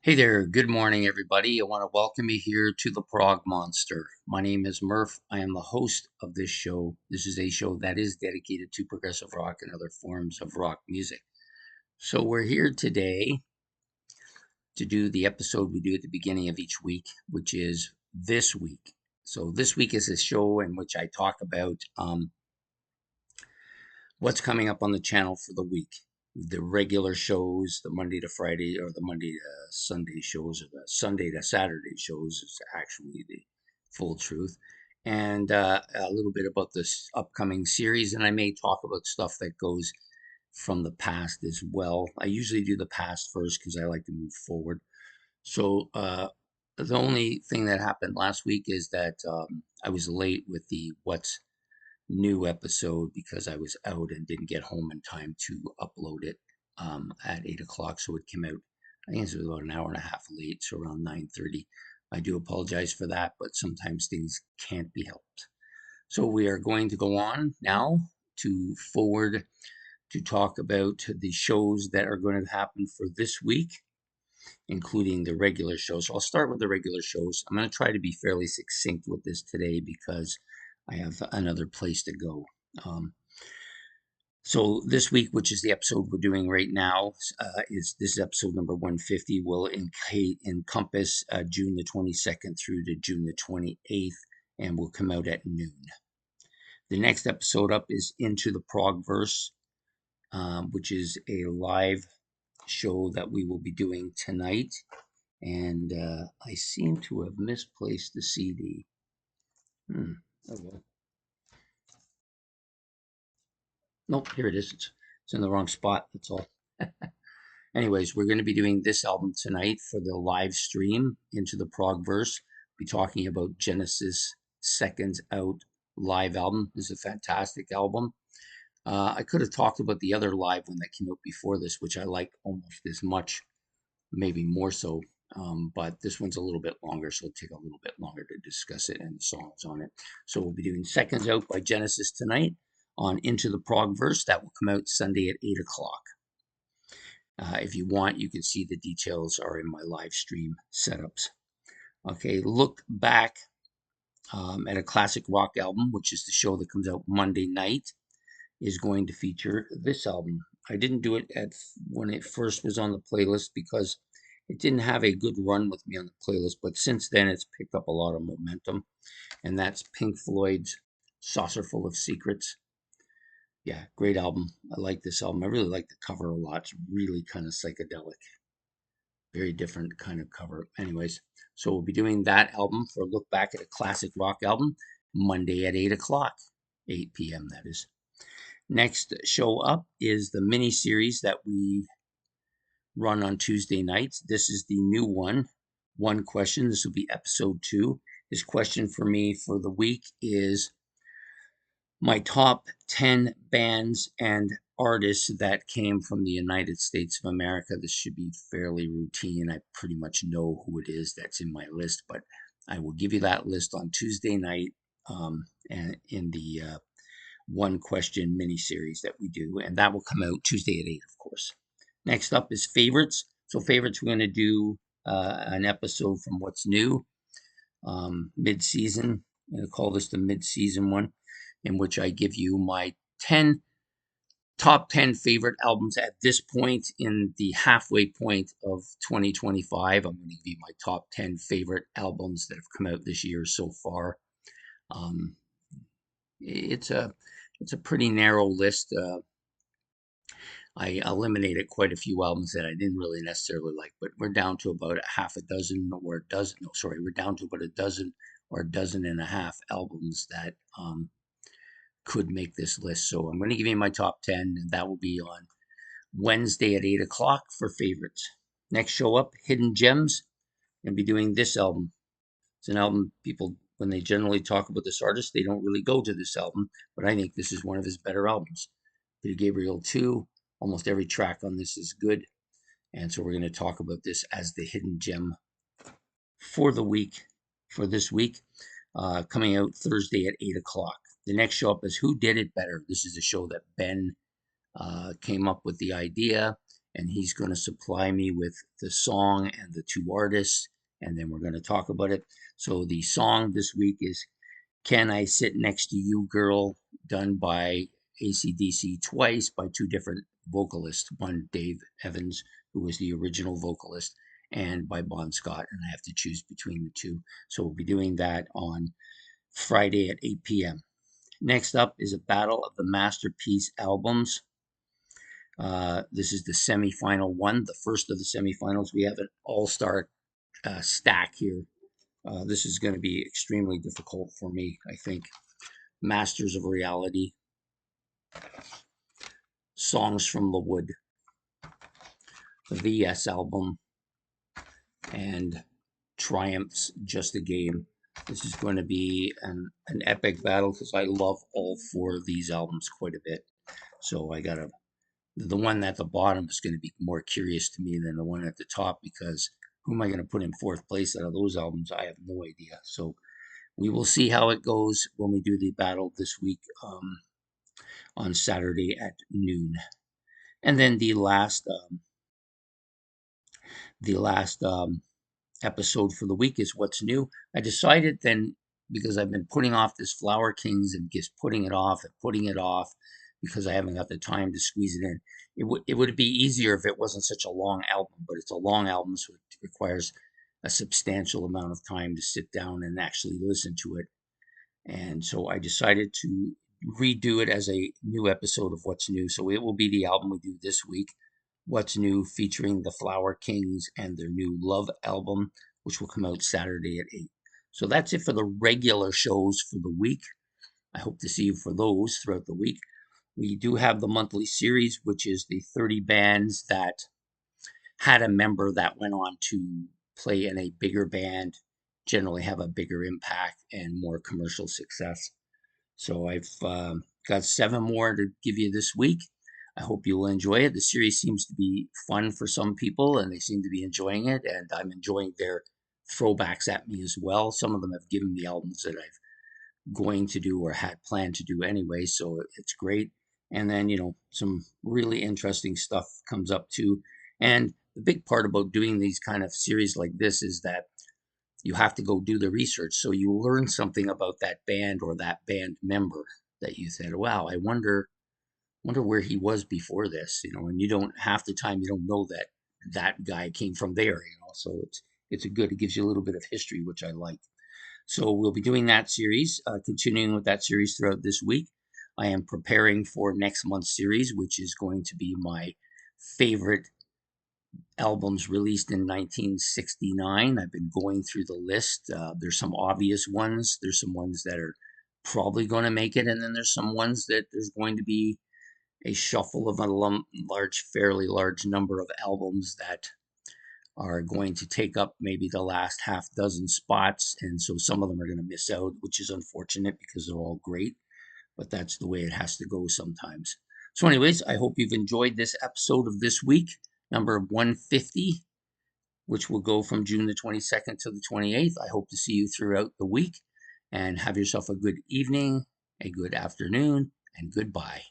Hey there, good morning, everybody. I want to welcome you here to the Prog Monster. My name is Murph. I am the host of this show. This is a show that is dedicated to progressive rock and other forms of rock music. So, we're here today to do the episode we do at the beginning of each week, which is this week. So, this week is a show in which I talk about what's coming up on the channel for the week. The regular shows, the Monday to Friday or the Monday to Sunday shows, or the Sunday to Saturday shows is actually the full truth. And a little bit about this upcoming series. And I may talk about stuff that goes from the past as well. I usually do the past first because I like to move forward. So the only thing that happened last week is that I was late with the What's New episode because I was out and didn't get home in time to upload it at 8 o'clock. So it came out, I think it was about an hour and a half late, so around 9:30. I do apologize for that, but sometimes things can't be helped. So we are going to go on now to forward to talk about the shows that are going to happen for this week, including the regular shows. So I'll start with the regular shows. I'm going to try to be fairly succinct with this today because I have another place to go. So this week, which is the episode we're doing right now, is this is episode number 150. Will encompass June the 22nd through to June the 28th, and will come out at noon. The next episode up is Into the Progverse, which is a live show that we will be doing tonight. And I seem to have misplaced the CD. Oh well. Nope, here it is. It's in the wrong spot. That's all. Anyways, we're going to be doing this album tonight for the live stream Into the Progverse. Be talking about Genesis Seconds Out live album. This is a fantastic album. I could have talked about the other live one that came out before this, which I like almost as much, maybe more so. But this one's a little bit longer, so it'll take a little bit longer to discuss it and the songs on it. So we'll be doing Seconds Out by Genesis tonight on Into the Progverse. That will come out Sunday at 8 o'clock. If you want, you can see the details are in my live stream setups. Okay, Look Back at a Classic Rock album, which is the show that comes out Monday night, is going to feature this album. I didn't do it when it first was on the playlist because it didn't have a good run with me on the playlist, but since then it's picked up a lot of momentum, and that's Pink Floyd's Saucerful of Secrets. Yeah, great album. I like this album. I really like the cover a lot. It's really kind of psychedelic. Very different kind of cover. Anyways, so we'll be doing that album for a look back at a classic rock album Monday at 8 o'clock, 8 p.m. that is. Next show up is the mini series that we run on Tuesday nights. This is the new one question. This will be episode 2. This question for me for the week is my top 10 bands and artists that came from the United States of America. This should be fairly routine. I pretty much know who it is that's in my list, but I will give you that list on Tuesday night and in the one question mini series that we do, and that will come out Tuesday at 8, of course. Next up is favorites. So, favorites, we're going to do an episode from What's New mid season. I'm going to call this the mid season one, in which I give you my 10 top 10 favorite albums at this point in the halfway point of 2025. I'm going to give you my top 10 favorite albums that have come out this year so far. Um, it's a pretty narrow list. I eliminated quite a few albums that I didn't really necessarily like, but we're down to about a half a dozen or a dozen. No, sorry, we're down to about a dozen or a dozen and a half albums that could make this list. So I'm going to give you my top 10, and that will be on Wednesday at 8 o'clock for favorites. Next show up, Hidden Gems. I'm going to be doing this album. It's an album people, when they generally talk about this artist, they don't really go to this album, but I think this is one of his better albums. Peter Gabriel 2, almost every track on this is good. And so we're going to talk about this as the hidden gem for the week, for this week, coming out Thursday at 8 o'clock. The next show up is Who Did It Better? This is a show that Ben came up with the idea, and he's going to supply me with the song and the two artists, and then we're going to talk about it. So the song this week is Can I Sit Next to You, Girl, done by AC/DC twice by two different vocalists, one Dave Evans, who was the original vocalist, and by Bon Scott, and I have to choose between the two. So we'll be doing that on Friday at 8 p.m. Next up is a battle of the masterpiece albums. This is the semifinal one, the first of the semifinals. We have an all-star stack here. This is going to be extremely difficult for me, I think. Masters of Reality, Songs from the Wood, the VS album, and Triumph's Just a Game. This is going to be an epic battle because I love all four of these albums quite a bit. So I got to, the one at the bottom is going to be more curious to me than the one at the top, because who am I going to put in fourth place out of those albums? I have no idea. So we will see how it goes when we do the battle this week on Saturday at noon. And then the last episode for the week is what's new. I decided then, because I've been putting off this Flower Kings and just putting it off and putting it off because I haven't got the time to squeeze it in. It would be easier if it wasn't such a long album, but it's a long album, so it requires a substantial amount of time to sit down and actually listen to it. And so I decided to redo it as a new episode of What's New. So it will be the album we do this week, What's New, featuring the Flower Kings and their new Love album, which will come out Saturday at 8. So that's it for the regular shows for the week. I hope to see you for those throughout the week. We do have the monthly series, which is the 30 bands that had a member that went on to play in a bigger band, generally have a bigger impact and more commercial success. So I've got 7 more to give you this week. I hope you will enjoy it. The series seems to be fun for some people, and they seem to be enjoying it, and I'm enjoying their throwbacks at me as well. Some of them have given me albums that I've going to do or had planned to do anyway, so it's great. And then, some really interesting stuff comes up too. And the big part about doing these kind of series like this is that you have to go do the research. So you learn something about that band or that band member that you said, wow, I wonder where he was before this, and you don't, half the time you don't know that that guy came from there, so it's a good, it gives you a little bit of history, which I like. So we'll be doing that series, continuing with that series throughout this week. I am preparing for next month's series, which is going to be my favorite albums released in 1969. I've been going through the list. There's some obvious ones. There's some ones that are probably going to make it. And then there's some ones that there's going to be a shuffle of a fairly large number of albums that are going to take up maybe the last half dozen spots. And so some of them are going to miss out, which is unfortunate because they're all great. But that's the way it has to go sometimes. So anyways, I hope you've enjoyed this episode of this week, number 150, which will go from June the 22nd to the 28th. I hope to see you throughout the week, and have yourself a good evening, a good afternoon, and goodbye.